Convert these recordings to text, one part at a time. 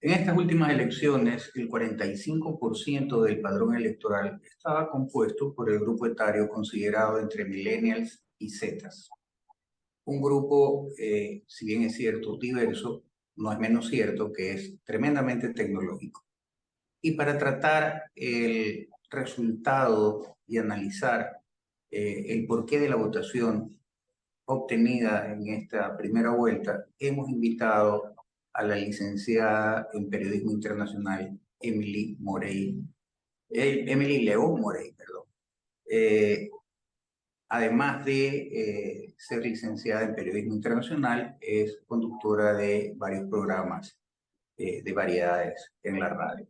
En estas últimas elecciones, el 45% del padrón electoral estaba compuesto por el grupo etario considerado entre millennials y zetas. Un grupo, si bien es cierto, diverso, no es menos cierto que es tremendamente tecnológico. Y para tratar el resultado y analizar el porqué de la votación obtenida en esta primera vuelta, hemos invitado a la licenciada en Periodismo Internacional, Emily León Morey, perdón. Además de ser licenciada en Periodismo Internacional, es conductora de varios programas de variedades en la radio.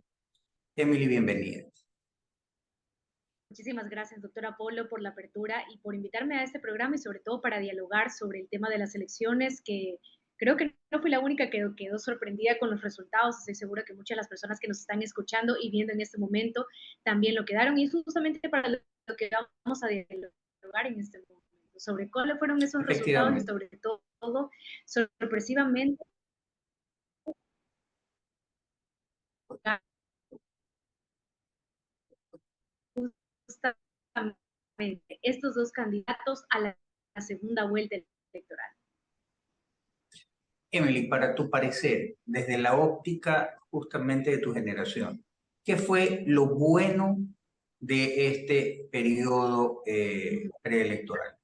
Emily, bienvenida. Muchísimas gracias, doctora Polo, por la apertura y por invitarme a este programa y sobre todo para dialogar sobre el tema de las elecciones, que creo que no fui la única que quedó sorprendida con los resultados. Estoy segura que muchas de las personas que nos están escuchando y viendo en este momento también lo quedaron, y es justamente para lo que vamos a dialogar en este momento, sobre cuáles fueron esos resultados y sobre todo, sorpresivamente, estos dos candidatos a la segunda vuelta electoral. Emily, para tu parecer, desde la óptica justamente de tu generación, ¿qué fue lo bueno de este periodo preelectoral?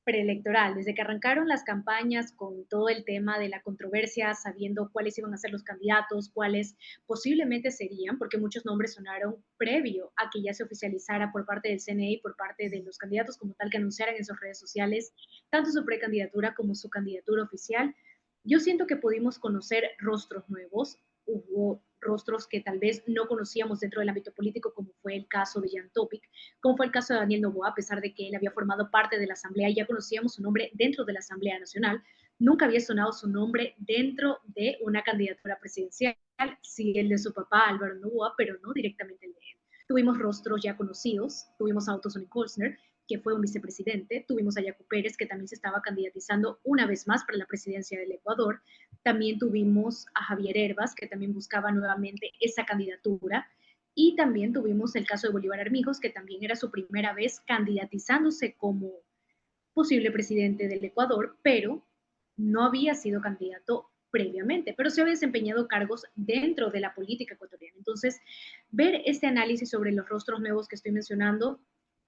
Preelectoral, desde que arrancaron las campañas con todo el tema de la controversia, sabiendo cuáles iban a ser los candidatos, cuáles posiblemente serían, porque muchos nombres sonaron previo a que ya se oficializara por parte del CNE y por parte de los candidatos como tal que anunciaran en sus redes sociales tanto su precandidatura como su candidatura oficial. Yo siento que pudimos conocer rostros nuevos, hubo rostros que tal vez no conocíamos dentro del ámbito político, como fue el caso de Jan Topic, como fue el caso de Daniel Noboa, a pesar de que él había formado parte de la Asamblea y ya conocíamos su nombre dentro de la Asamblea Nacional, nunca había sonado su nombre dentro de una candidatura presidencial, sí el de su papá Álvaro Noboa, pero no directamente el de él. Tuvimos rostros ya conocidos, tuvimos a Otto Sonny-Kolsner, que fue un vicepresidente, tuvimos a Yacu Pérez, que también se estaba candidatizando una vez más para la presidencia del Ecuador, también tuvimos a Javier Herbas, que también buscaba nuevamente esa candidatura, y también tuvimos el caso de Bolívar Armijos, que también era su primera vez candidatizándose como posible presidente del Ecuador, pero no había sido candidato previamente, pero se había desempeñado cargos dentro de la política ecuatoriana. Entonces, ver este análisis sobre los rostros nuevos que estoy mencionando,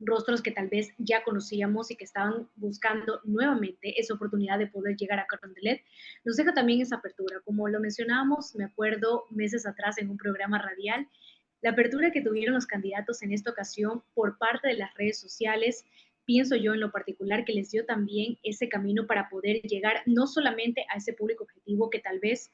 rostros que tal vez ya conocíamos y que estaban buscando nuevamente esa oportunidad de poder llegar a Carondelet, nos deja también esa apertura. Como lo mencionábamos, me acuerdo meses atrás en un programa radial, la apertura que tuvieron los candidatos en esta ocasión por parte de las redes sociales, pienso yo en lo particular que les dio también ese camino para poder llegar no solamente a ese público objetivo que tal vez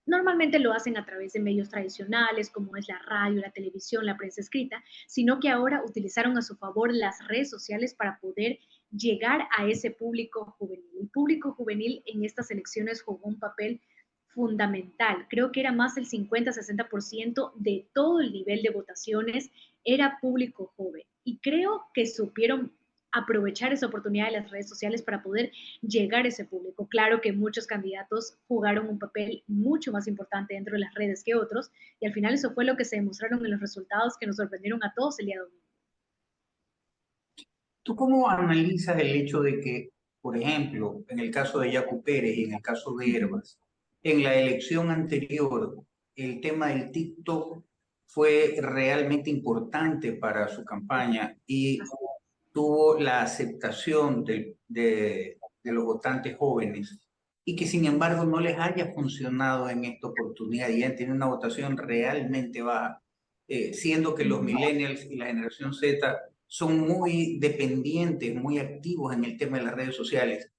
normalmente lo hacen a través de medios tradicionales como es la radio, la televisión, la prensa escrita, sino que ahora utilizaron a su favor las redes sociales para poder llegar a ese público juvenil. El público juvenil en estas elecciones jugó un papel fundamental. Creo que era más del 50-60% de todo el nivel de votaciones era público joven. Y creo que supieron aprovechar esa oportunidad de las redes sociales para poder llegar a ese público. Claro que muchos candidatos jugaron un papel mucho más importante dentro de las redes que otros, y al final eso fue lo que se demostraron en los resultados que nos sorprendieron a todos el día domingo. ¿Tú cómo analizas el hecho de que, por ejemplo, en el caso de Yacu Pérez y en el caso de Herbas, en la elección anterior, el tema del TikTok fue realmente importante para su campaña y tuvo la aceptación de los votantes jóvenes, y que sin embargo no les haya funcionado en esta oportunidad y han tenido una votación realmente baja, siendo que los millennials y la generación Z son muy dependientes, muy activos en el tema de las redes sociales?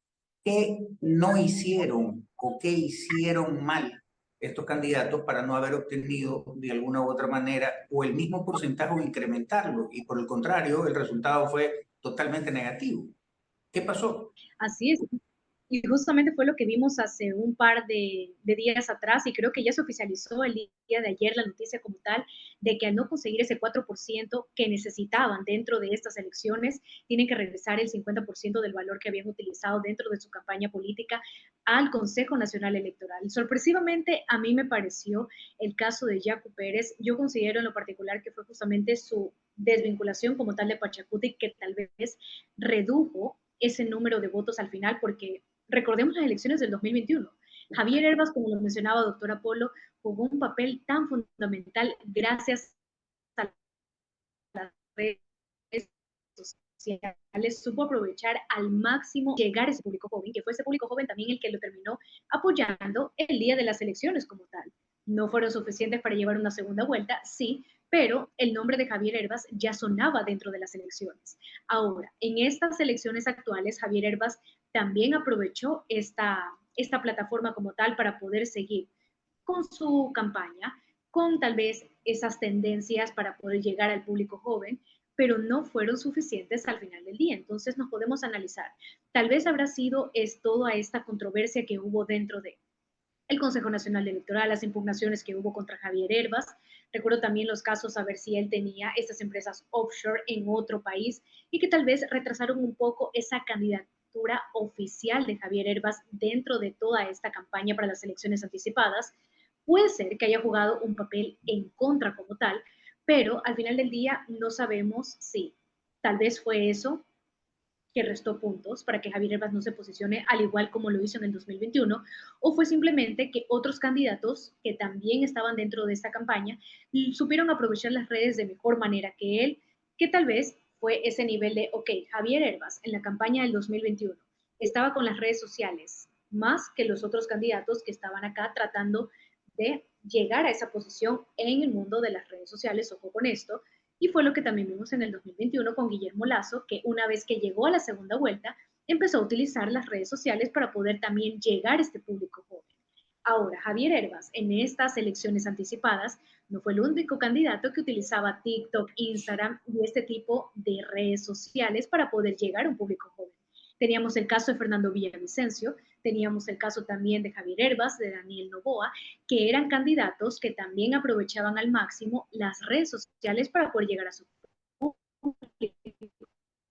¿Qué no hicieron o qué hicieron mal estos candidatos para no haber obtenido de alguna u otra manera o el mismo porcentaje o incrementarlo? Y por el contrario, el resultado fue totalmente negativo. ¿Qué pasó? Así es. Y justamente fue lo que vimos hace un par de días atrás, y creo que ya se oficializó el día de ayer la noticia como tal, de que al no conseguir ese 4% que necesitaban dentro de estas elecciones, tienen que regresar el 50% del valor que habían utilizado dentro de su campaña política al Consejo Nacional Electoral. Sorpresivamente, a mí me pareció el caso de Yacu Pérez. Yo considero en lo particular que fue justamente su desvinculación como tal de Pachacuti que tal vez redujo ese número de votos al final, porque recordemos las elecciones del 2021. Javier Herbas, como lo mencionaba doctor Apolo, jugó un papel tan fundamental gracias a las redes sociales, supo aprovechar al máximo llegar a ese público joven, que fue ese público joven también el que lo terminó apoyando el día de las elecciones como tal. No fueron suficientes para llevar una segunda vuelta, sí, pero el nombre de Javier Herbas ya sonaba dentro de las elecciones. Ahora, en estas elecciones actuales, Javier Herbas también aprovechó esta plataforma como tal para poder seguir con su campaña, con tal vez esas tendencias para poder llegar al público joven, pero no fueron suficientes al final del día. Entonces nos podemos analizar. Tal vez habrá sido toda esta controversia que hubo dentro de el Consejo Nacional Electoral, las impugnaciones que hubo contra Javier Herbas. Recuerdo también los casos a ver si él tenía estas empresas offshore en otro país y que tal vez retrasaron un poco esa candidatura oficial de Javier Herbas dentro de toda esta campaña para las elecciones anticipadas. Puede ser que haya jugado un papel en contra como tal, pero al final del día no sabemos si tal vez fue eso que restó puntos para que Javier Herbas no se posicione al igual como lo hizo en el 2021, o fue simplemente que otros candidatos que también estaban dentro de esta campaña supieron aprovechar las redes de mejor manera que él, que tal vez fue ese nivel de, ok, Javier Herbas en la campaña del 2021 estaba con las redes sociales más que los otros candidatos que estaban acá tratando de llegar a esa posición en el mundo de las redes sociales, ojo con esto, y fue lo que también vimos en el 2021 con Guillermo Lazo, que una vez que llegó a la segunda vuelta, empezó a utilizar las redes sociales para poder también llegar a este público joven. Ahora, Javier Herbas, en estas elecciones anticipadas, no fue el único candidato que utilizaba TikTok, Instagram y este tipo de redes sociales para poder llegar a un público joven. Teníamos el caso de Fernando Villavicencio, teníamos el caso también de Javier Herbas, de Daniel Noboa, que eran candidatos que también aprovechaban al máximo las redes sociales para poder llegar a su público.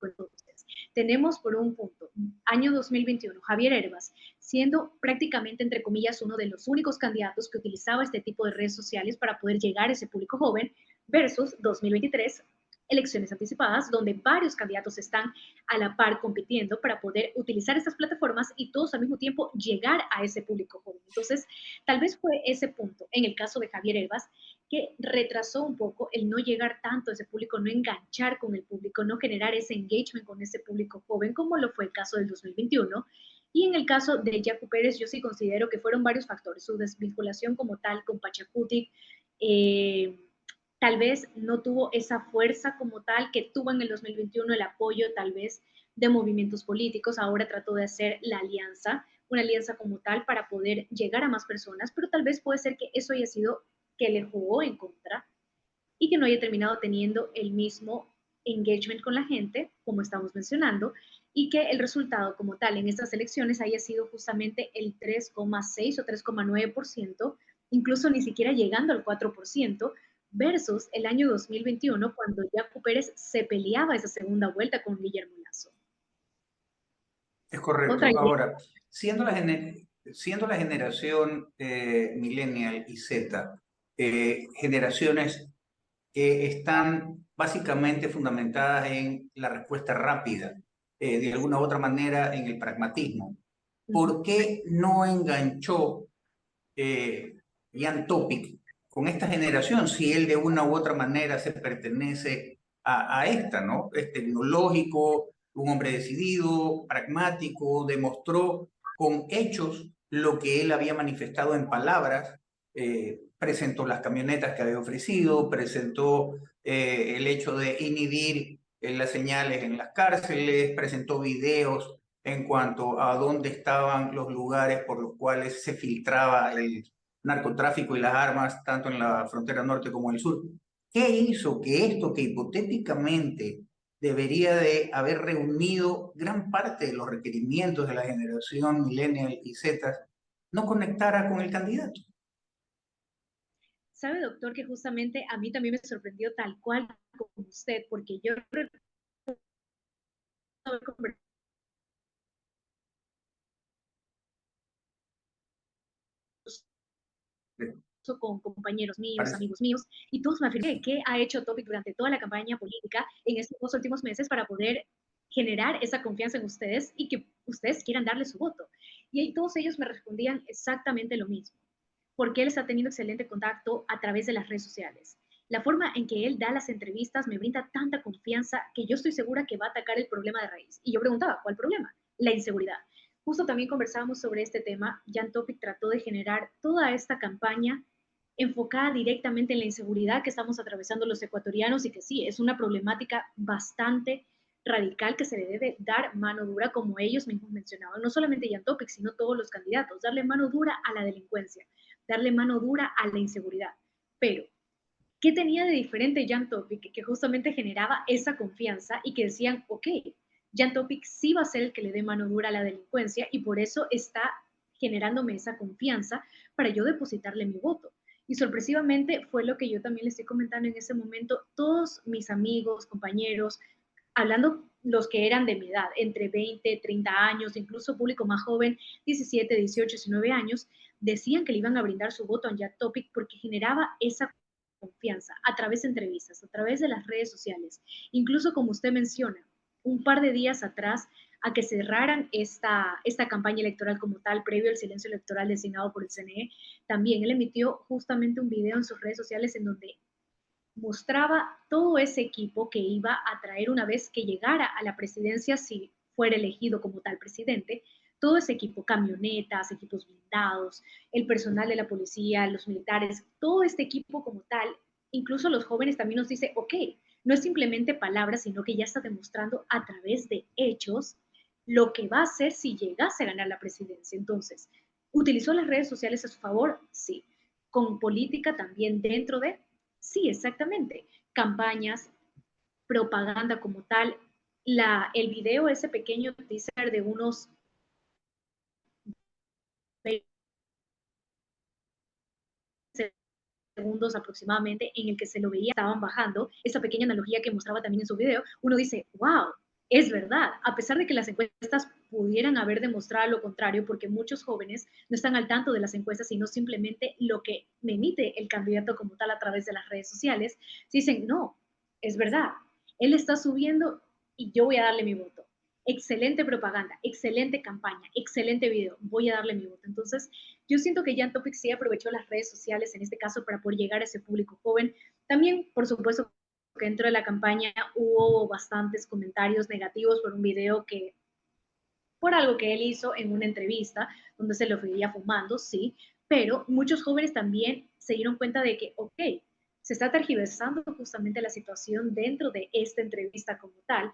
Entonces, tenemos por un punto, año 2021, Javier Herbas, siendo prácticamente, entre comillas, uno de los únicos candidatos que utilizaba este tipo de redes sociales para poder llegar a ese público joven, versus 2023, elecciones anticipadas, donde varios candidatos están a la par compitiendo para poder utilizar estas plataformas y todos al mismo tiempo llegar a ese público joven. Entonces, tal vez fue ese punto, en el caso de Javier Herbas, que retrasó un poco el no llegar tanto a ese público, no enganchar con el público, no generar ese engagement con ese público joven, como lo fue el caso del 2021. Y en el caso de Yacu Pérez, yo sí considero que fueron varios factores. Su desvinculación como tal con Pachacutic, tal vez no tuvo esa fuerza como tal que tuvo en el 2021 el apoyo tal vez de movimientos políticos. Ahora trató de hacer la alianza, una alianza como tal para poder llegar a más personas, pero tal vez puede ser que eso haya sido que le jugó en contra y que no haya terminado teniendo el mismo engagement con la gente, como estamos mencionando, y que el resultado como tal en estas elecciones haya sido justamente el 3,6 o 3,9%, incluso ni siquiera llegando al 4%, versus el año 2021, cuando Yacu Pérez se peleaba esa segunda vuelta con Guillermo Lazo. Es Otra correcto. idea. Ahora, siendo la generación millennial y Z, generaciones que están básicamente fundamentadas en la respuesta rápida, de alguna u otra manera en el pragmatismo. ¿Por qué no enganchó Jan Topic con esta generación si él de una u otra manera se pertenece a esta, ¿no? Es tecnológico, un hombre decidido, pragmático, demostró con hechos lo que él había manifestado en palabras, presentó las camionetas que había ofrecido, presentó el hecho de inhibir las señales en las cárceles, presentó videos en cuanto a dónde estaban los lugares por los cuales se filtraba el narcotráfico y las armas, tanto en la frontera norte como en el sur. ¿Qué hizo que esto que hipotéticamente debería de haber reunido gran parte de los requerimientos de la generación millennial y Z, no conectara con el candidato. Sabe, doctor, que justamente a mí también me sorprendió tal cual como usted, porque yo recuerdo haber conversado con compañeros míos, Parece. amigos míos, y todos me afirmaron que ha hecho Topic durante toda la campaña política en estos 2 últimos meses para poder generar esa confianza en ustedes y que ustedes quieran darle su voto. Y ahí todos ellos me respondían exactamente lo mismo, porque él está teniendo excelente contacto a través de las redes sociales. La forma en que él da las entrevistas me brinda tanta confianza que yo estoy segura que va a atacar el problema de raíz. Y yo preguntaba, ¿cuál problema? La inseguridad. Justo también conversábamos sobre este tema. Jan Topic trató de generar toda esta campaña enfocada directamente en la inseguridad que estamos atravesando los ecuatorianos y que sí, es una problemática bastante radical que se le debe dar mano dura, como ellos mismos mencionaban, no solamente Jan Topic, sino todos los candidatos, darle mano dura a la delincuencia, darle mano dura a la inseguridad. Pero, ¿qué tenía de diferente Jan Topic que justamente generaba esa confianza y que decían, ok, Jan Topic sí va a ser el que le dé mano dura a la delincuencia y por eso está generándome esa confianza para yo depositarle mi voto? Y sorpresivamente fue lo que yo también le estoy comentando en ese momento, todos mis amigos, compañeros, hablando los que eran de mi edad, entre 20, 30 años, incluso público más joven, 17, 18, 19 años, decían que le iban a brindar su voto a Jan Topic porque generaba esa confianza a través de entrevistas, a través de las redes sociales. Incluso como usted menciona, un par de días atrás a que cerraran esta campaña electoral como tal, previo al silencio electoral designado por el CNE, también él emitió justamente un video en sus redes sociales en donde mostraba todo ese equipo que iba a traer una vez que llegara a la presidencia, si fuera elegido como tal presidente, todo ese equipo, camionetas, equipos blindados, el personal de la policía, los militares, todo este equipo como tal, incluso los jóvenes también nos dice, ok, no es simplemente palabras, sino que ya está demostrando a través de hechos lo que va a hacer si llegase a ganar la presidencia. Entonces, ¿utilizó las redes sociales a su favor? Sí. Con política también dentro de, sí, exactamente. Campañas, propaganda como tal. El video, ese pequeño teaser de unos segundos aproximadamente en el que se lo veía, estaban bajando, esa pequeña analogía que mostraba también en su video, uno dice, wow, es verdad, a pesar de que las encuestas pudieran haber demostrado lo contrario, porque muchos jóvenes no están al tanto de las encuestas, sino simplemente lo que me emite el candidato como tal a través de las redes sociales, dicen, no, es verdad, él está subiendo y yo voy a darle mi voto. Excelente propaganda, excelente campaña, excelente video, voy a darle mi voto. Entonces, yo siento que Jan Topic sí aprovechó las redes sociales en este caso para poder llegar a ese público joven. También, por supuesto, que dentro de la campaña hubo bastantes comentarios negativos por un video que, por algo que él hizo en una entrevista, donde se lo veía fumando, sí, pero muchos jóvenes también se dieron cuenta de que, ok, se está tergiversando justamente la situación dentro de esta entrevista como tal,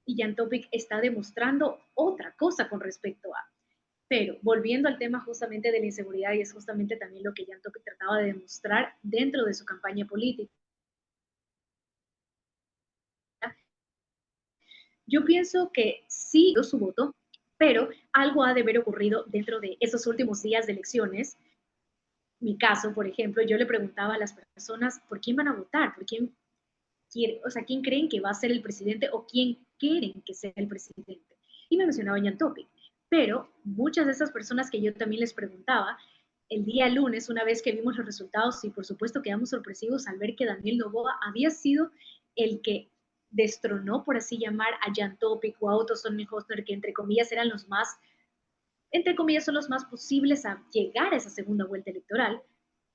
y Jan Topic está demostrando otra cosa con respecto a. Pero volviendo al tema justamente de la inseguridad, y es justamente también lo que Jan Topic trataba de demostrar dentro de su campaña política, yo pienso que sí dio su voto, pero algo ha de haber ocurrido dentro de esos últimos días de elecciones. Mi caso, por ejemplo, yo le preguntaba a las personas por quién van a votar, por quién quiere, o sea, quién creen que va a ser el presidente o quién quieren que sea el presidente. Y me mencionaba Jan Topic. Pero muchas de esas personas que yo también les preguntaba, el día lunes, una vez que vimos los resultados, y por supuesto quedamos sorpresivos al ver que Daniel Noboa había sido el que destronó, por así llamar, a Jan Topic o a Otto Sonnenhostner, que entre comillas eran los más, entre comillas, son los más posibles a llegar a esa segunda vuelta electoral.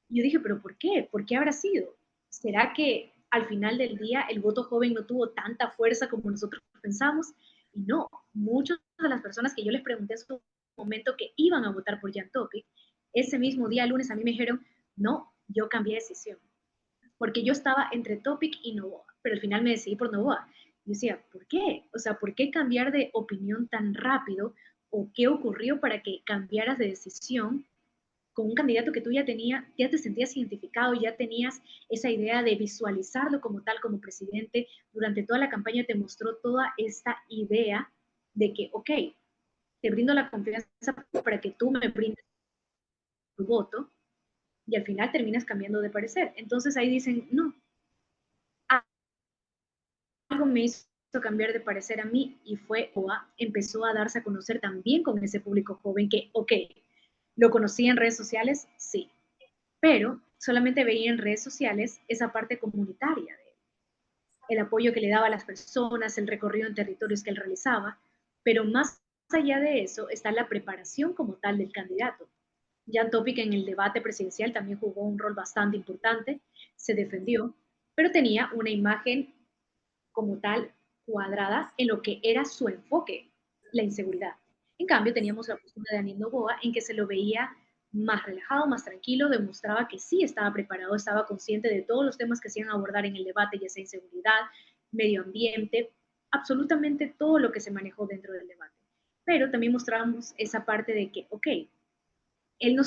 Y yo dije, pero ¿por qué? ¿Por qué habrá sido? ¿Será que al final del día el voto joven no tuvo tanta fuerza como nosotros pensamos? Y no, muchas de las personas que yo les pregunté en su momento que iban a votar por Jan Topic, ese mismo día, lunes, a mí me dijeron, no, yo cambié de decisión, porque yo estaba entre Topic y Novoa, pero al final me decidí por Novoa. Y yo decía, ¿por qué? O sea, ¿por qué cambiar de opinión tan rápido? ¿O qué ocurrió para que cambiaras de decisión con un candidato que tú ya tenías, ya te sentías identificado, ya tenías esa idea de visualizarlo como tal, como presidente, durante toda la campaña te mostró toda esta idea de que, ok, te brindo la confianza para que tú me brindes tu voto, y al final terminas cambiando de parecer. Entonces ahí dicen, no, algo me hizo cambiar de parecer a mí y fue OA, empezó a darse a conocer también con ese público joven que, ok, lo conocía en redes sociales, sí, pero solamente veía en redes sociales esa parte comunitaria de él, el apoyo que le daba a las personas, el recorrido en territorios que él realizaba, pero más allá de eso está la preparación como tal del candidato. Jan Topic en el debate presidencial también jugó un rol bastante importante, se defendió, pero tenía una imagen como tal cuadrada en lo que era su enfoque, la inseguridad. En cambio, teníamos la postura de Daniel Noboa en que se lo veía más relajado, más tranquilo, demostraba que sí estaba preparado, estaba consciente de todos los temas que se iban a abordar en el debate, ya sea inseguridad, medio ambiente, absolutamente todo lo que se manejó dentro del debate. Pero también mostramos esa parte de que, ok, él no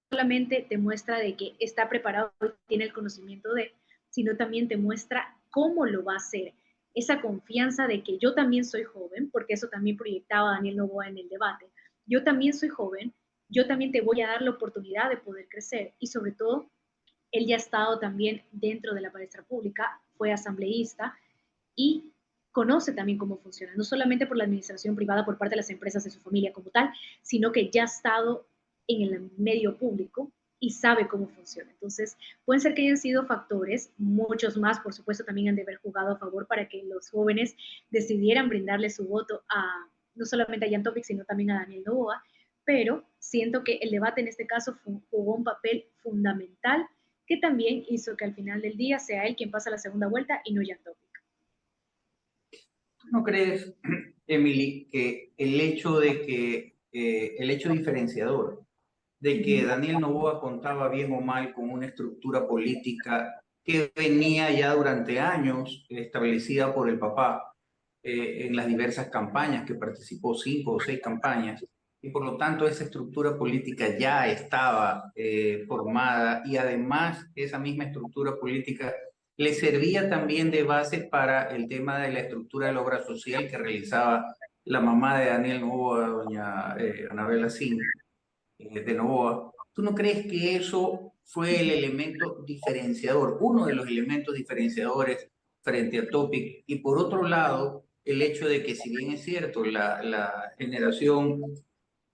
solamente te muestra de que está preparado y tiene el conocimiento de, sino también te muestra cómo lo va a hacer. Esa confianza de que yo también soy joven, porque eso también proyectaba Daniel Noboa en el debate. Yo también soy joven, yo también te voy a dar la oportunidad de poder crecer y sobre todo, él ya ha estado también dentro de la palestra pública, fue asambleísta y conoce también cómo funciona, no solamente por la administración privada por parte de las empresas de su familia como tal, sino que ya ha estado en el medio público y sabe cómo funciona. Entonces, pueden ser que hayan sido factores, muchos más, por supuesto, también han de haber jugado a favor para que los jóvenes decidieran brindarle su voto a no solamente a Jan Topic, sino también a Daniel Noboa, pero siento que el debate en este caso jugó un papel fundamental que también hizo que al final del día sea él quien pasa la segunda vuelta y no Jan Topic. ¿No crees, Emily, que el hecho diferenciador de que Ujú. Daniel Noboa contaba bien o mal con una estructura política que venía ya durante años establecida por el papá en las diversas campañas que participó, 5 o 6 campañas, y por lo tanto esa estructura política ya estaba formada y además esa misma estructura política le servía también de base para el tema de la estructura de la obra social que realizaba la mamá de Daniel Noboa, doña Anabela Sin, de Novoa? ¿Tú no crees que eso fue el elemento diferenciador, uno de los elementos diferenciadores frente a Topic? Y por otro lado, el hecho de que si bien es cierto, la generación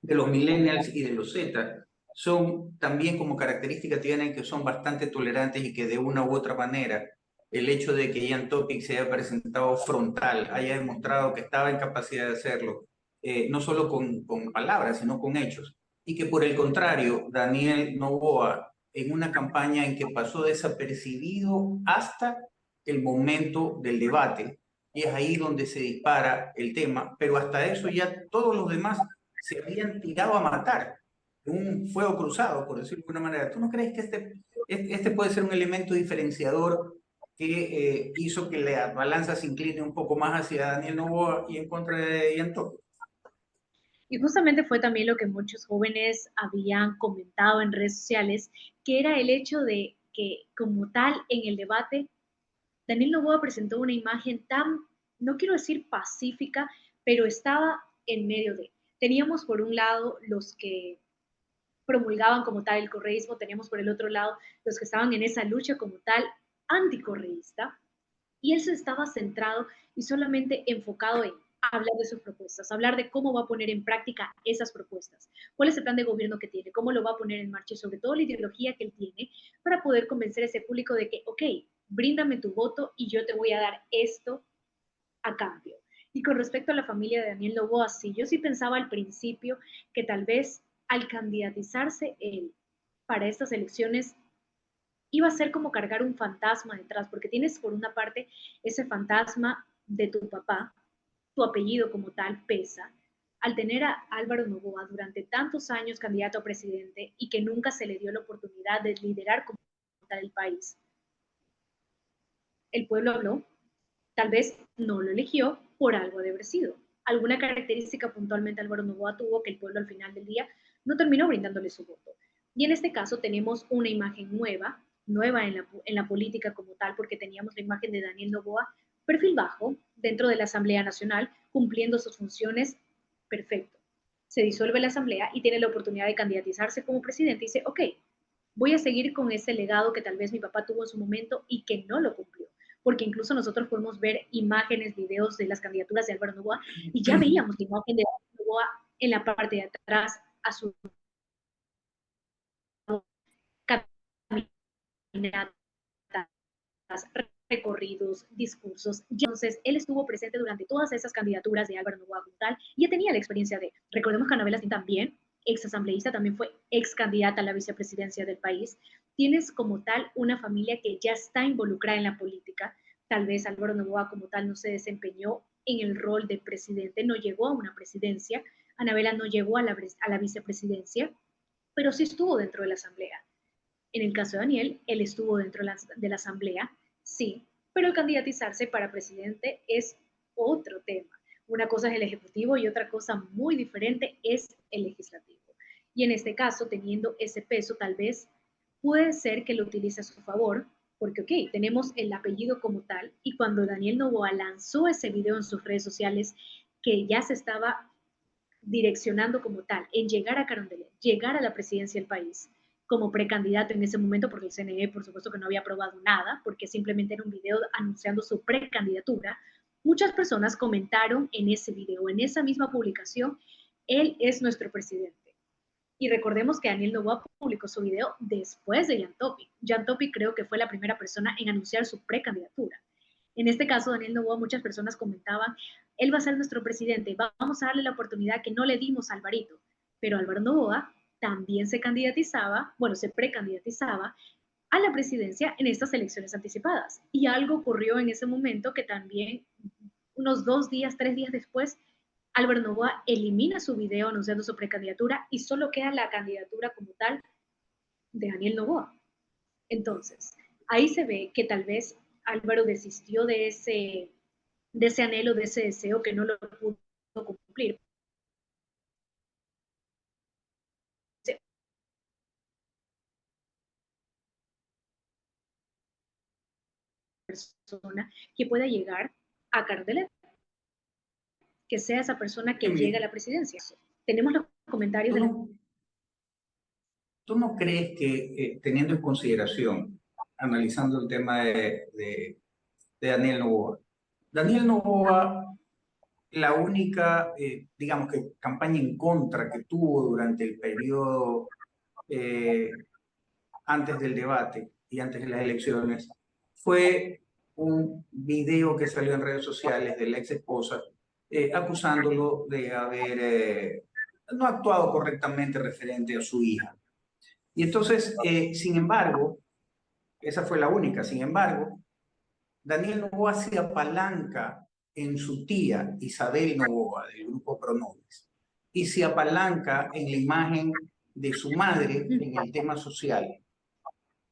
de los millennials y de los Z son también como característica tienen que son bastante tolerantes y que de una u otra manera el hecho de que Ian Topic se haya presentado frontal, haya demostrado que estaba en capacidad de hacerlo, no solo con palabras, sino con hechos, y que por el contrario, Daniel Noboa, en una campaña en que pasó desapercibido hasta el momento del debate, y es ahí donde se dispara el tema, pero hasta eso ya todos los demás se habían tirado a matar, un fuego cruzado, por decirlo de alguna manera. ¿Tú no crees que este puede ser un elemento diferenciador que hizo que la balanza se incline un poco más hacia Daniel Noboa y en contra de Ian Topic? Y justamente fue también lo que muchos jóvenes habían comentado en redes sociales, que era el hecho de que como tal en el debate, Daniel Noboa presentó una imagen tan, no quiero decir pacífica, pero estaba en medio de. Teníamos por un lado los que promulgaban como tal el correísmo, teníamos por el otro lado los que estaban en esa lucha como tal anticorreísta, y él se estaba centrado y solamente enfocado en hablar de sus propuestas, hablar de cómo va a poner en práctica esas propuestas, cuál es el plan de gobierno que tiene, cómo lo va a poner en marcha y sobre todo la ideología que él tiene para poder convencer a ese público de que, ok, bríndame tu voto y yo te voy a dar esto a cambio. Y con respecto a la familia de Daniel Noboa, sí, yo sí pensaba al principio que tal vez al candidatizarse él para estas elecciones iba a ser como cargar un fantasma detrás, porque tienes por una parte ese fantasma de tu papá, tu apellido como tal pesa, al tener a Álvaro Noboa durante tantos años candidato a presidente y que nunca se le dio la oportunidad de liderar como tal el país. El pueblo habló, tal vez no lo eligió por algo de haber sido. Alguna característica puntualmente Álvaro Noboa tuvo que el pueblo al final del día no terminó brindándole su voto. Y en este caso tenemos una imagen nueva en la política como tal, porque teníamos la imagen de Daniel Noboa, perfil bajo, dentro de la Asamblea Nacional, cumpliendo sus funciones perfecto. Se disuelve la Asamblea y tiene la oportunidad de candidatizarse como presidente y dice, ok, voy a seguir con ese legado que tal vez mi papá tuvo en su momento y que no lo cumplió. Porque incluso nosotros podemos ver imágenes, videos de las candidaturas de Álvaro Noboa y ya veíamos la imagen de Álvaro Noboa en la parte de atrás a su caminatas, recorridos, discursos. Entonces, él estuvo presente durante todas esas candidaturas de Álvaro Noboa tal y ya tenía la experiencia de, recordemos que Anabela también, ex asambleísta, también fue ex candidata a la vicepresidencia del país. Tienes como tal una familia que ya está involucrada en la política. Tal vez Álvaro Noboa como tal no se desempeñó en el rol de presidente, no llegó a una presidencia. Anabela no llegó a la vicepresidencia, pero sí estuvo dentro de la asamblea. En el caso de Daniel, él estuvo dentro de la asamblea, sí, pero el candidatizarse para presidente es otro tema. Una cosa es el ejecutivo y otra cosa muy diferente es el legislativo. Y en este caso, teniendo ese peso, tal vez puede ser que lo utilice a su favor, porque, ok, tenemos el apellido como tal, y cuando Daniel Noboa lanzó ese video en sus redes sociales, que ya se estaba direccionando como tal en llegar a Carondelet, llegar a la presidencia del país como precandidato en ese momento, porque el CNE por supuesto que no había aprobado nada, porque simplemente era un video anunciando su precandidatura, muchas personas comentaron en ese video, en esa misma publicación, él es nuestro presidente. Y recordemos que Daniel Noboa publicó su video después de Jan Topic. Jan Topic creo que fue la primera persona en anunciar su precandidatura. En este caso, Daniel Noboa, muchas personas comentaban, él va a ser nuestro presidente, vamos a darle la oportunidad que no le dimos a Alvarito. Pero Álvaro Noboa también se candidatizaba, bueno, se precandidatizaba a la presidencia en estas elecciones anticipadas. Y algo ocurrió en ese momento que también unos 2 días, 3 días después, Álvaro Noboa elimina su video anunciando su precandidatura y solo queda la candidatura como tal de Daniel Noboa. Entonces, ahí se ve que tal vez Álvaro desistió de ese anhelo, de ese deseo que no lo pudo cumplir. Persona que pueda llegar a Cardelet, que sea esa persona que llegue a la presidencia. Tenemos los comentarios ¿Tú de la... no, tú no crees que, teniendo en consideración, analizando el tema de Daniel Noboa, Daniel Noboa, la única, digamos que campaña en contra que tuvo durante el periodo antes del debate y antes de las elecciones fue un video que salió en redes sociales de la ex esposa acusándolo de haber no actuado correctamente referente a su hija. Y entonces, sin embargo, esa fue la única. Sin embargo, Daniel Noboa se apalanca en su tía Isabel Noboa del grupo Pronoves y se apalanca en la imagen de su madre en el tema social.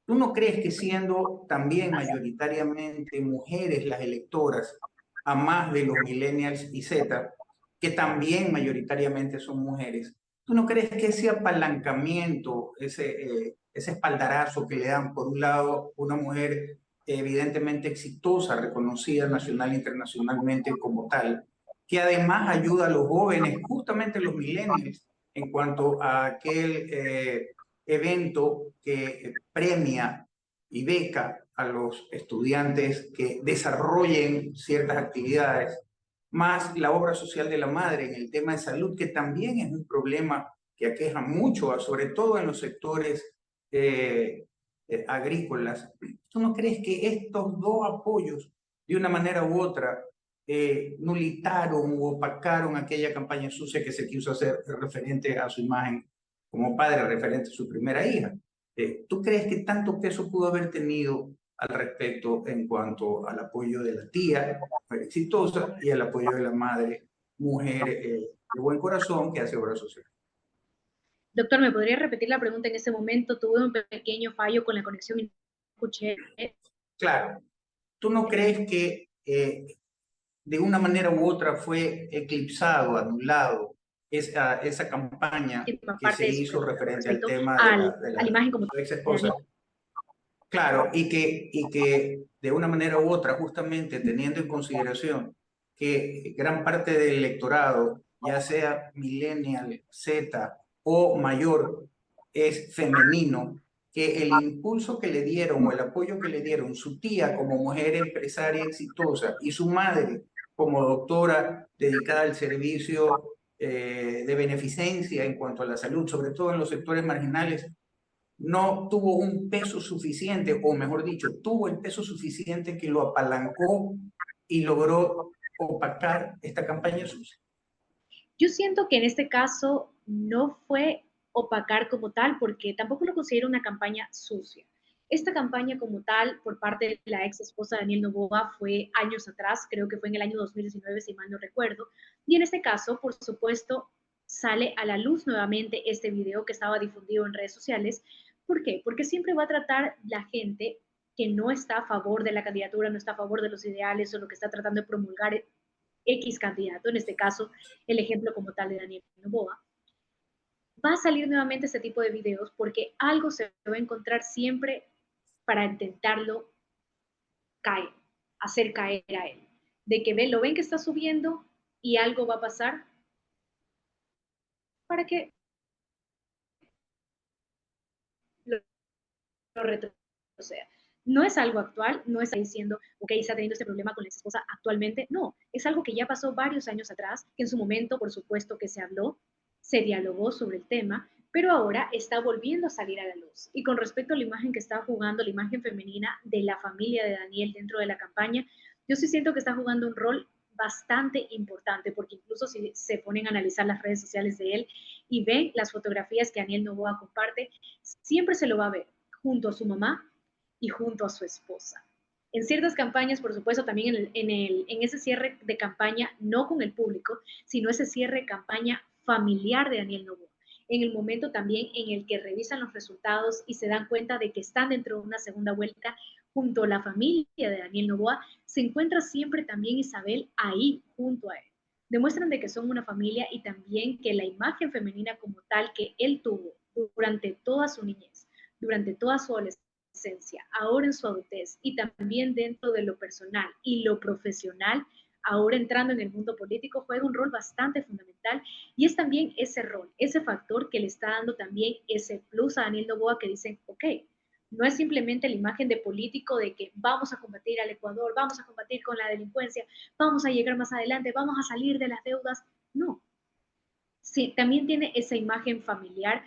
¿Tú no crees que siendo también mayoritariamente mujeres las electoras, a más de los millennials y Z, que también mayoritariamente son mujeres, tú no crees que ese apalancamiento, ese espaldarazo que le dan, por un lado, una mujer evidentemente exitosa, reconocida nacional e internacionalmente como tal, que además ayuda a los jóvenes, justamente los millennials, en cuanto a aquel evento que premia y beca a los estudiantes que desarrollen ciertas actividades, más la obra social de la madre en el tema de salud, que también es un problema que aqueja mucho, sobre todo en los sectores agrícolas. ¿Tú no crees que estos dos apoyos, de una manera u otra, nulitaron o opacaron aquella campaña sucia que se quiso hacer referente a su imagen como padre, referente a su primera hija? ¿Tú crees que tanto peso pudo haber tenido al respecto en cuanto al apoyo de la tía, mujer exitosa, y al apoyo de la madre, mujer de buen corazón que hace obra social? Doctor, ¿me podría repetir la pregunta en ese momento? Tuve un pequeño fallo con la conexión y no escuché. Claro, ¿tú no crees que de una manera u otra fue eclipsado, anulado esa campaña que forma que parte se de su hizo pregunta con referente al respecto tema a la imagen como de su ex de esposa. Daniel. Claro, y que de una manera u otra, justamente teniendo en consideración que gran parte del electorado, ya sea millennial, Z o mayor, es femenino, que el impulso que le dieron o el apoyo que le dieron su tía como mujer empresaria exitosa y su madre como doctora dedicada al servicio de beneficencia en cuanto a la salud, sobre todo en los sectores marginales, no tuvo un peso suficiente, o mejor dicho, tuvo el peso suficiente que lo apalancó y logró opacar esta campaña sucia. Yo siento que en este caso no fue opacar como tal, porque tampoco lo considero una campaña sucia. Esta campaña como tal, por parte de la ex esposa de Daniel Noboa, fue años atrás, creo que fue en el año 2019, si mal no recuerdo. Y en este caso, por supuesto, sale a la luz nuevamente este video que estaba difundido en redes sociales. ¿Por qué? Porque siempre va a tratar la gente que no está a favor de la candidatura, no está a favor de los ideales o lo que está tratando de promulgar X candidato, en este caso el ejemplo como tal de Daniel Noboa, va a salir nuevamente este tipo de videos porque algo se va a encontrar siempre para intentarlo caer, hacer caer a él. De que lo ven que está subiendo y algo va a pasar para que lo, lo retroceda. No es algo actual, no está diciendo, ok, está teniendo este problema con la esposa actualmente, no, es algo que ya pasó varios años atrás, que en su momento, por supuesto, que se habló, se dialogó sobre el tema, pero ahora está volviendo a salir a la luz. Y con respecto a la imagen que está jugando, la imagen femenina de la familia de Daniel dentro de la campaña, yo sí siento que está jugando un rol bastante importante, porque incluso si se ponen a analizar las redes sociales de él y ven las fotografías que Daniel Noboa comparte, siempre se lo va a ver junto a su mamá y junto a su esposa. En ciertas campañas, por supuesto, también en ese cierre de campaña, no con el público, sino ese cierre de campaña familiar de Daniel Noboa. En el momento también en el que revisan los resultados y se dan cuenta de que están dentro de una segunda vuelta junto a la familia de Daniel Noboa, se encuentra siempre también Isabel ahí junto a él. Demuestran de que son una familia y también que la imagen femenina como tal que él tuvo durante toda su niñez, durante toda su adolescencia, ahora en su adultez y también dentro de lo personal y lo profesional, ahora entrando en el mundo político, juega un rol bastante fundamental y es también ese rol, ese factor que le está dando también ese plus a Daniel Noboa que dicen, ok, no es simplemente la imagen de político de que vamos a combatir al Ecuador, vamos a combatir con la delincuencia, vamos a llegar más adelante, vamos a salir de las deudas. No, sí, también tiene esa imagen familiar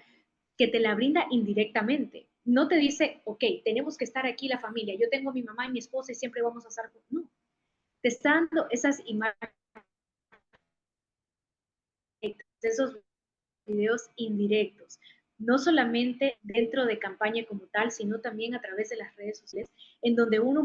que te la brinda indirectamente. No te dice, ok, tenemos que estar aquí la familia, yo tengo a mi mamá y mi esposa y siempre vamos a estar. No, te está dando esas imágenes, esos videos indirectos, no solamente dentro de campaña como tal, sino también a través de las redes sociales, en donde uno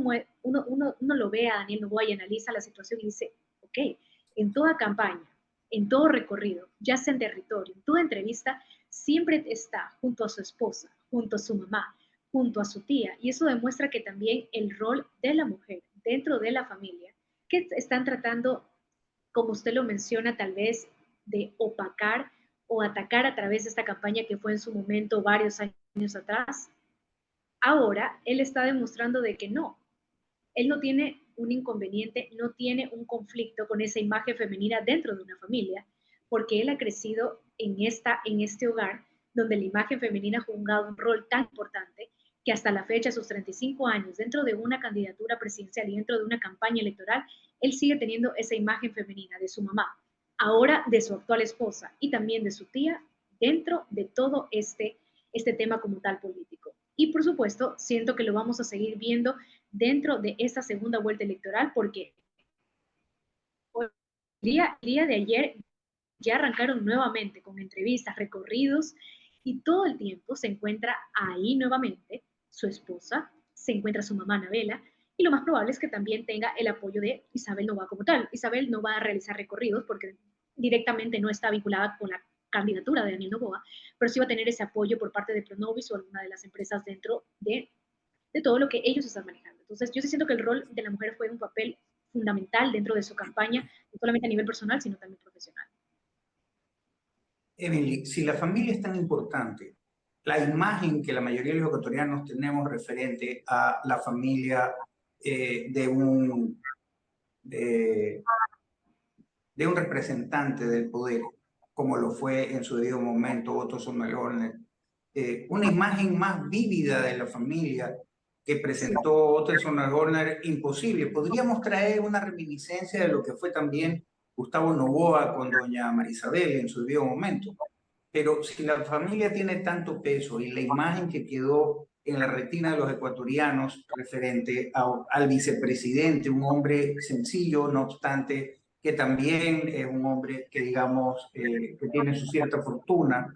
lo ve a Daniel Noboa y analiza la situación y dice, ok, en toda campaña, en todo recorrido, ya sea en territorio, en toda entrevista, siempre está junto a su esposa, junto a su mamá, junto a su tía, y eso demuestra que también el rol de la mujer dentro de la familia, que están tratando, como usted lo menciona, tal vez de opacar o atacar a través de esta campaña que fue en su momento varios años atrás, ahora él está demostrando de que no, él no tiene un inconveniente, no tiene un conflicto con esa imagen femenina dentro de una familia, porque él ha crecido en este hogar donde la imagen femenina ha jugado un rol tan importante que hasta la fecha, a sus 35 años, dentro de una candidatura presidencial y dentro de una campaña electoral, él sigue teniendo esa imagen femenina de su mamá, ahora de su actual esposa y también de su tía dentro de todo este tema como tal político. Y por supuesto, siento que lo vamos a seguir viendo dentro de esta segunda vuelta electoral porque el día de ayer ya arrancaron nuevamente con entrevistas, recorridos y todo el tiempo se encuentra ahí nuevamente su esposa, se encuentra su mamá Anabela y lo más probable es que también tenga el apoyo de Isabel Nova como tal. Isabel no va a realizar recorridos porque directamente no está vinculada con la candidatura de Daniel Noboa, pero sí va a tener ese apoyo por parte de Pronovis o alguna de las empresas dentro de todo lo que ellos están manejando. Entonces, yo sí siento que el rol de la mujer fue un papel fundamental dentro de su campaña, no solamente a nivel personal, sino también profesional. Emily, si la familia es tan importante, la imagen que la mayoría de los ecuatorianos tenemos referente a la familia de de, de un representante del poder, como lo fue en su debido momento Otto Sommerholder, una imagen más vívida de la familia que Sí. presentó Otto Sommerholder, imposible. Podríamos traer una reminiscencia de lo que fue también Gustavo Noboa con doña Marisabel en su debido momento. Pero si la familia tiene tanto peso y la imagen que quedó en la retina de los ecuatorianos referente al vicepresidente, un hombre sencillo, no obstante, que también es un hombre que, digamos, que tiene su cierta fortuna,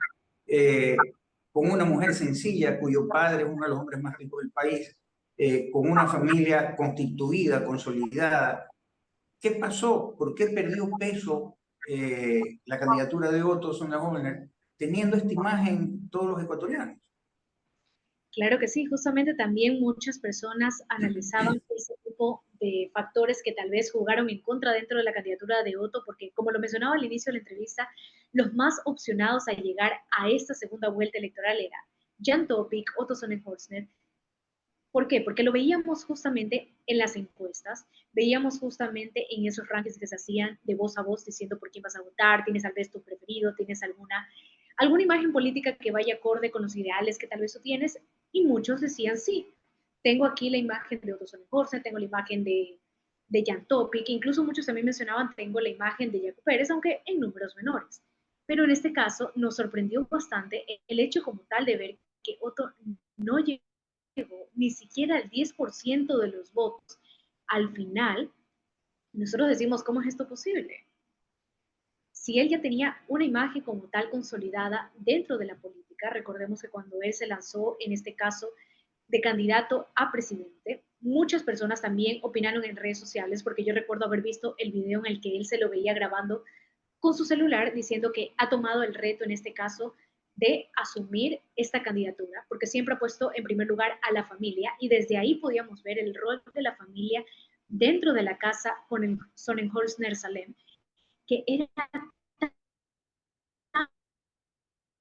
con una mujer sencilla cuyo padre es uno de los hombres más ricos del país, con una familia constituida, consolidada. ¿Qué pasó? ¿Por qué perdió peso la candidatura de Otto Sonderhofer teniendo esta imagen todos los ecuatorianos? Claro que sí, justamente también muchas personas analizaban ese tipo de factores que tal vez jugaron en contra dentro de la candidatura de Otto, porque como lo mencionaba al inicio de la entrevista, los más opcionados a llegar a esta segunda vuelta electoral era Jan Topic, Otto Sonnenholzner. ¿Por qué? Porque lo veíamos justamente en las encuestas, veíamos justamente en esos rankings que se hacían de voz a voz diciendo por quién vas a votar, tienes tal vez tu preferido, tienes alguna imagen política que vaya acorde con los ideales que tal vez tú tienes, y muchos decían sí. Tengo aquí la imagen de Otto Sonnenholzer, tengo la imagen de Jan Topic, incluso muchos también mencionaban, tengo la imagen de Jaco Pérez, aunque en números menores. Pero en este caso nos sorprendió bastante el hecho como tal de ver que Otto no llegó ni siquiera el 10% de los votos. Al final, nosotros decimos, ¿cómo es esto posible? Si él ya tenía una imagen como tal consolidada dentro de la política, recordemos que cuando él se lanzó, en este caso, de candidato a presidente, muchas personas también opinaron en redes sociales, porque yo recuerdo haber visto el video en el que él se lo veía grabando con su celular diciendo que ha tomado el reto, en este caso, de asumir esta candidatura, porque siempre ha puesto en primer lugar a la familia y desde ahí podíamos ver el rol de la familia dentro de la casa con Sonnenholzner-Salem, que era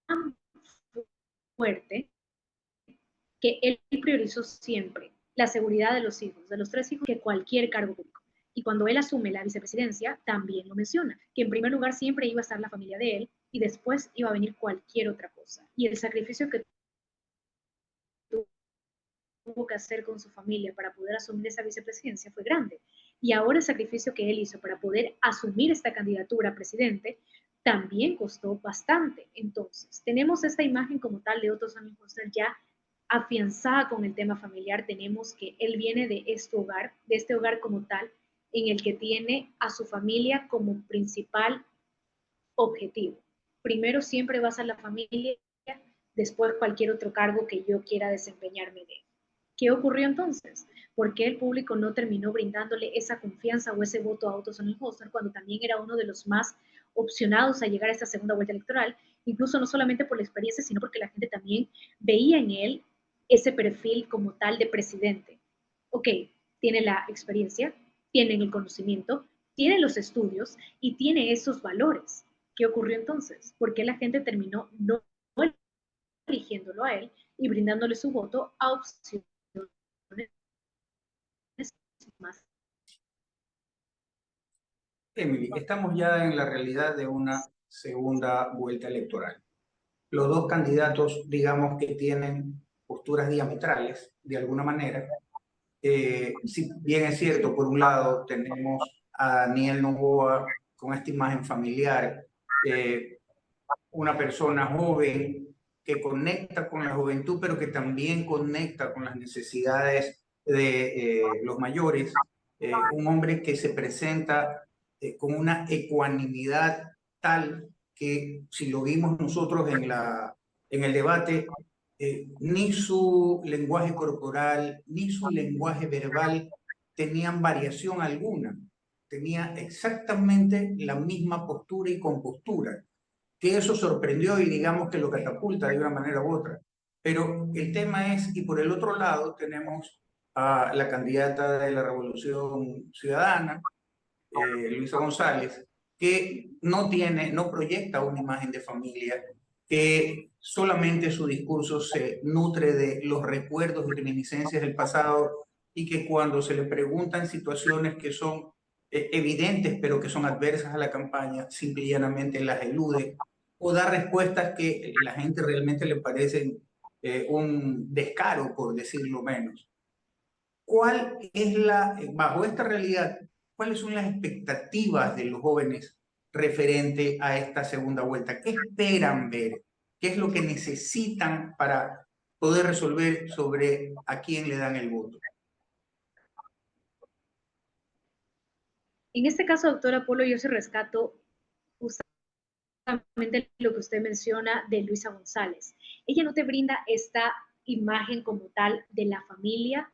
tan fuerte que él priorizó siempre la seguridad de los hijos, de los tres hijos, que cualquier cargo público. Y cuando él asume la vicepresidencia, también lo menciona, que en primer lugar siempre iba a estar la familia de él y después iba a venir cualquier otra cosa. Y el sacrificio que tuvo que hacer con su familia para poder asumir esa vicepresidencia fue grande. Y ahora el sacrificio que él hizo para poder asumir esta candidatura a presidente también costó bastante. Entonces, tenemos esta imagen como tal de Otto Sonnenholzer ya afianzada con el tema familiar. Tenemos que él viene de este hogar como tal, en el que tiene a su familia como principal objetivo. Primero siempre vas a la familia, después cualquier otro cargo que yo quiera desempeñarme de. ¿Qué ocurrió entonces? ¿Por qué el público no terminó brindándole esa confianza o ese voto a Otto Sonnenholzer cuando también era uno de los más opcionados a llegar a esta segunda vuelta electoral? Incluso no solamente por la experiencia, sino porque la gente también veía en él ese perfil como tal de presidente. Ok, tiene la experiencia, tiene el conocimiento, tiene los estudios y tiene esos valores. ¿Qué ocurrió entonces? ¿Por qué la gente terminó no eligiéndolo a él y brindándole su voto a opciones más? Emily, estamos ya en la realidad de una segunda vuelta electoral. Los dos candidatos, digamos que tienen posturas diametrales, de alguna manera. Si bien es cierto, por un lado tenemos a Daniel Noboa con esta imagen familiar, una persona joven que conecta con la juventud, pero que también conecta con las necesidades de los mayores, un hombre que se presenta con una ecuanimidad tal que si lo vimos nosotros en el debate, ni su lenguaje corporal, ni su lenguaje verbal tenían variación alguna. Tenía exactamente la misma postura y compostura, que eso sorprendió y digamos que lo catapulta de una manera u otra. Pero el tema es, y por el otro lado tenemos a la candidata de la Revolución Ciudadana, Luisa González, que no proyecta una imagen de familia, que solamente su discurso se nutre de los recuerdos y reminiscencias del pasado y que cuando se le preguntan situaciones que son evidentes pero que son adversas a la campaña, simple y llanamente las elude o da respuestas que a la gente realmente le parecen un descaro, por decirlo menos. ¿Cuál es bajo esta realidad, cuáles son las expectativas de los jóvenes referente a esta segunda vuelta? ¿Qué esperan ver? ¿Qué es lo que necesitan para poder resolver sobre a quién le dan el voto? En este caso, doctora Polo, yo se rescato justamente lo que usted menciona de Luisa González. Ella no te brinda esta imagen como tal de la familia,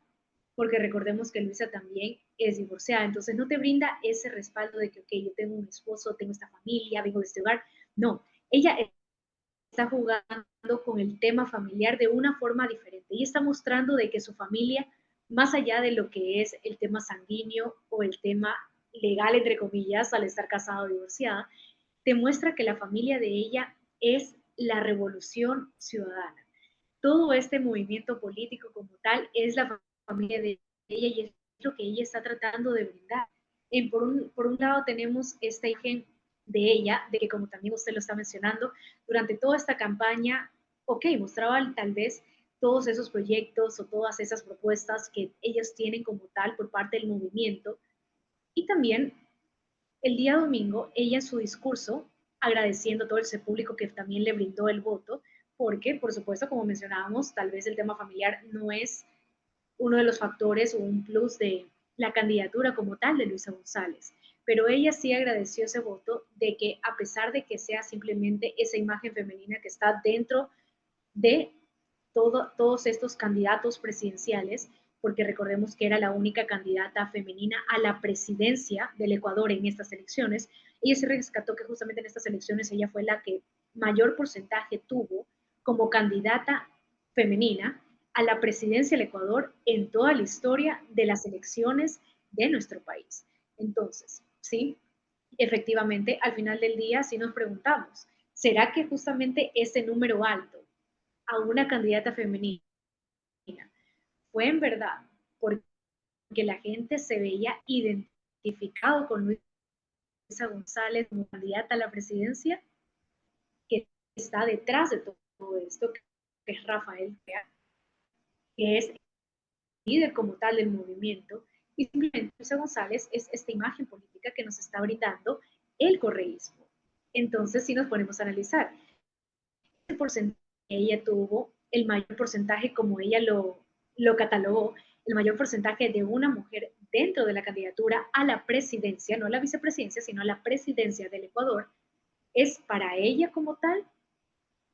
porque recordemos que Luisa también es divorciada, entonces no te brinda ese respaldo de que, ok, yo tengo un esposo, tengo esta familia, vengo de este hogar. No, ella está jugando con el tema familiar de una forma diferente. Ella está mostrando de que su familia, más allá de lo que es el tema sanguíneo o el tema legal, entre comillas, al estar casada o divorciada, demuestra que la familia de ella es la revolución ciudadana. Todo este movimiento político como tal es la familia de ella y es lo que ella está tratando de brindar. Por un lado tenemos esta imagen de ella, de que como también usted lo está mencionando, durante toda esta campaña, ok, mostraba tal vez todos esos proyectos o todas esas propuestas que ellos tienen como tal por parte del movimiento. Y también el día domingo, ella en su discurso, agradeciendo a todo ese público que también le brindó el voto, porque, por supuesto, como mencionábamos, tal vez el tema familiar no es uno de los factores o un plus de la candidatura como tal de Luisa González. Pero ella sí agradeció ese voto de que a pesar de que sea simplemente esa imagen femenina que está dentro de todos estos candidatos presidenciales, porque recordemos que era la única candidata femenina a la presidencia del Ecuador en estas elecciones, ella se rescató que justamente en estas elecciones ella fue la que mayor porcentaje tuvo como candidata femenina a la presidencia del Ecuador en toda la historia de las elecciones de nuestro país. Entonces, sí, efectivamente, al final del día, sí nos preguntamos, ¿será que justamente ese número alto a una candidata femenina fue en verdad porque la gente se veía identificado con Luisa González como candidata a la presidencia, que está detrás de todo esto, que es Rafael, que es líder como tal del movimiento, y simplemente Luisa González es esta imagen política que nos está brindando el correísmo. Entonces, si nos ponemos a analizar, el porcentaje que ella tuvo, el mayor porcentaje como ella lo catalogó, el mayor porcentaje de una mujer dentro de la candidatura a la presidencia, no a la vicepresidencia, sino a la presidencia del Ecuador, ¿es para ella como tal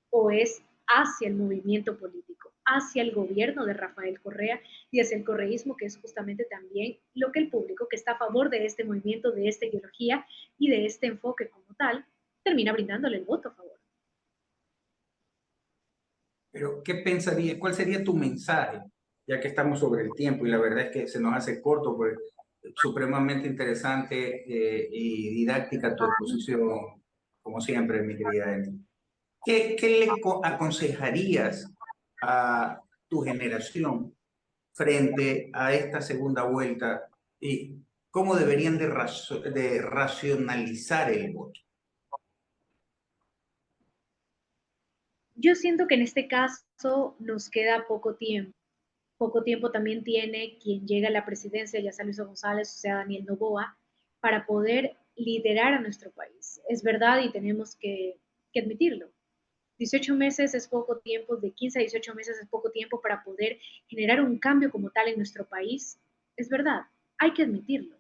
o es hacia el movimiento político, hacia el gobierno de Rafael Correa y hacia el correísmo, que es justamente también lo que el público que está a favor de este movimiento, de esta ideología y de este enfoque como tal, termina brindándole el voto a favor? Pero, ¿qué pensaría? ¿Cuál sería tu mensaje? Ya que estamos sobre el tiempo y la verdad es que se nos hace corto, pues supremamente interesante y didáctica tu exposición, como siempre, mi querida Eni. ¿Qué le aconsejarías a tu generación frente a esta segunda vuelta y cómo deberían de racionalizar el voto? Yo siento que en este caso nos queda poco tiempo. Poco tiempo también tiene quien llega a la presidencia, ya sea Luis González o sea Daniel Noboa, para poder liderar a nuestro país. Es verdad y tenemos que admitirlo. 18 meses es poco tiempo, de 15 a 18 meses es poco tiempo para poder generar un cambio como tal en nuestro país. Es verdad, hay que admitirlo.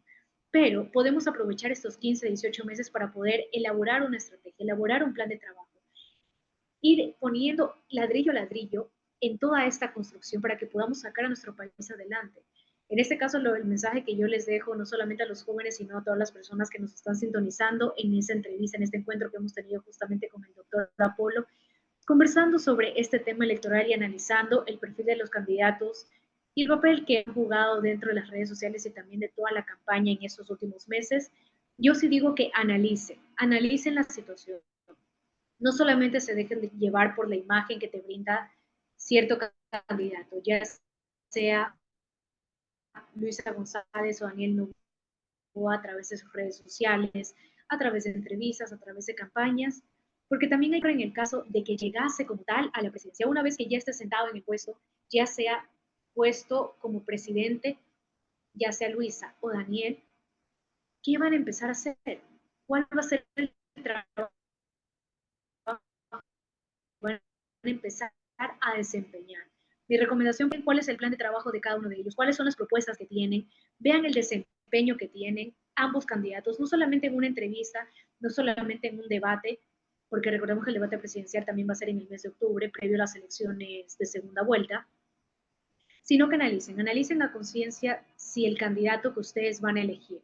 Pero podemos aprovechar estos 15 a 18 meses para poder elaborar una estrategia, elaborar un plan de trabajo, ir poniendo ladrillo a ladrillo en toda esta construcción para que podamos sacar a nuestro país adelante. En este caso, el mensaje que yo les dejo no solamente a los jóvenes, sino a todas las personas que nos están sintonizando en esa entrevista, en este encuentro que hemos tenido justamente con el doctor Apolo, conversando sobre este tema electoral y analizando el perfil de los candidatos y el papel que han jugado dentro de las redes sociales y también de toda la campaña en estos últimos meses. Yo sí digo que analicen la situación. No solamente se dejen de llevar por la imagen que te brinda cierto candidato, ya sea Luisa González o Daniel Noboa a través de sus redes sociales, a través de entrevistas, a través de campañas, porque también hay en el caso de que llegase como tal a la presidencia, una vez que ya esté sentado en el puesto, ya sea puesto como presidente, ya sea Luisa o Daniel, ¿qué van a empezar a hacer? ¿Cuál va a ser el trabajo que van a empezar a desempeñar? Mi recomendación es cuál es el plan de trabajo de cada uno de ellos, cuáles son las propuestas que tienen, vean el desempeño que tienen ambos candidatos, no solamente en una entrevista, no solamente en un debate, porque recordemos que el debate presidencial también va a ser en el mes de octubre, previo a las elecciones de segunda vuelta, sino que analicen a conciencia si el candidato que ustedes van a elegir,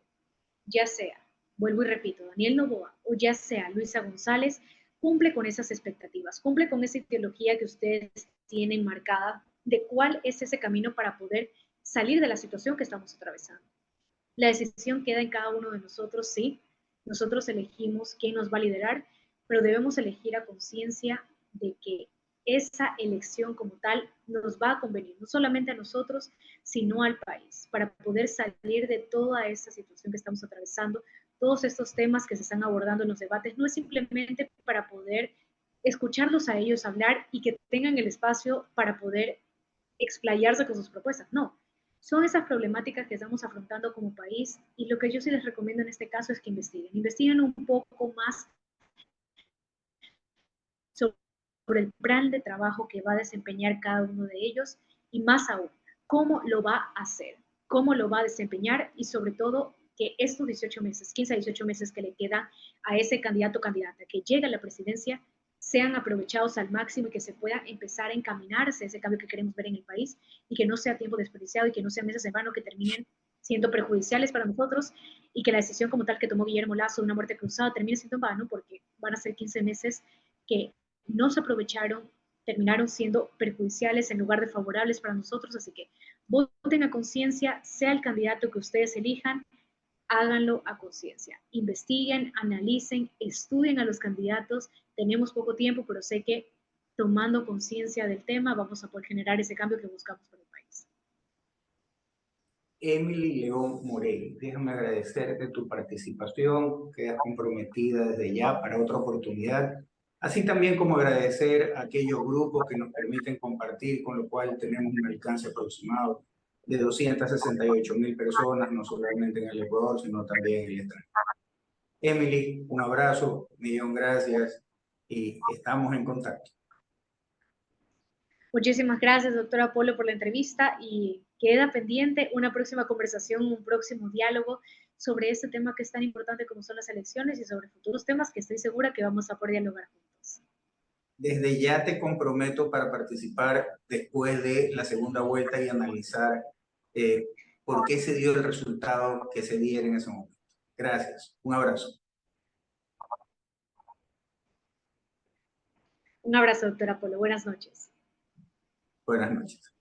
ya sea, vuelvo y repito, Daniel Noboa o ya sea Luisa González, cumple con esas expectativas, cumple con esa ideología que ustedes tienen marcada de cuál es ese camino para poder salir de la situación que estamos atravesando. La decisión queda en cada uno de nosotros, sí. Nosotros elegimos quién nos va a liderar, pero debemos elegir a conciencia de que esa elección como tal nos va a convenir, no solamente a nosotros, sino al país, para poder salir de toda esta situación que estamos atravesando. Todos estos temas que se están abordando en los debates no es simplemente para poder escucharlos a ellos hablar y que tengan el espacio para poder explayarse con sus propuestas, no, son esas problemáticas que estamos afrontando como país y lo que yo sí les recomiendo en este caso es que investiguen un poco más sobre el plan de trabajo que va a desempeñar cada uno de ellos y más aún, cómo lo va a hacer, cómo lo va a desempeñar y sobre todo que estos 18 meses, 15 a 18 meses que le quedan a ese candidato o candidata que llega a la presidencia sean aprovechados al máximo y que se pueda empezar a encaminarse ese cambio que queremos ver en el país y que no sea tiempo desperdiciado y que no sean meses en vano que terminen siendo perjudiciales para nosotros y que la decisión como tal que tomó Guillermo Lazo de una muerte cruzada termine siendo en vano porque van a ser 15 meses que no se aprovecharon, terminaron siendo perjudiciales en lugar de favorables para nosotros, así que voten a conciencia, sea el candidato que ustedes elijan, háganlo a conciencia, investiguen, analicen, estudien a los candidatos, tenemos poco tiempo, pero sé que tomando conciencia del tema vamos a poder generar ese cambio que buscamos para el país. Emily León Morel, déjame agradecerte tu participación, quedas comprometida desde ya para otra oportunidad, así también como agradecer a aquellos grupos que nos permiten compartir, con lo cual tenemos un alcance aproximado de 268.000 personas, no solamente en el Ecuador, sino también en el extranjero. Emily, un abrazo, millón gracias y estamos en contacto. Muchísimas gracias, doctora Polo, por la entrevista y queda pendiente una próxima conversación, un próximo diálogo sobre este tema que es tan importante como son las elecciones y sobre futuros temas que estoy segura que vamos a poder dialogar juntos. Desde ya te comprometo para participar después de la segunda vuelta y analizar eh, por qué se dio el resultado que se diera en ese momento. Gracias. Un abrazo. Un abrazo, doctora Polo. Buenas noches. Buenas noches.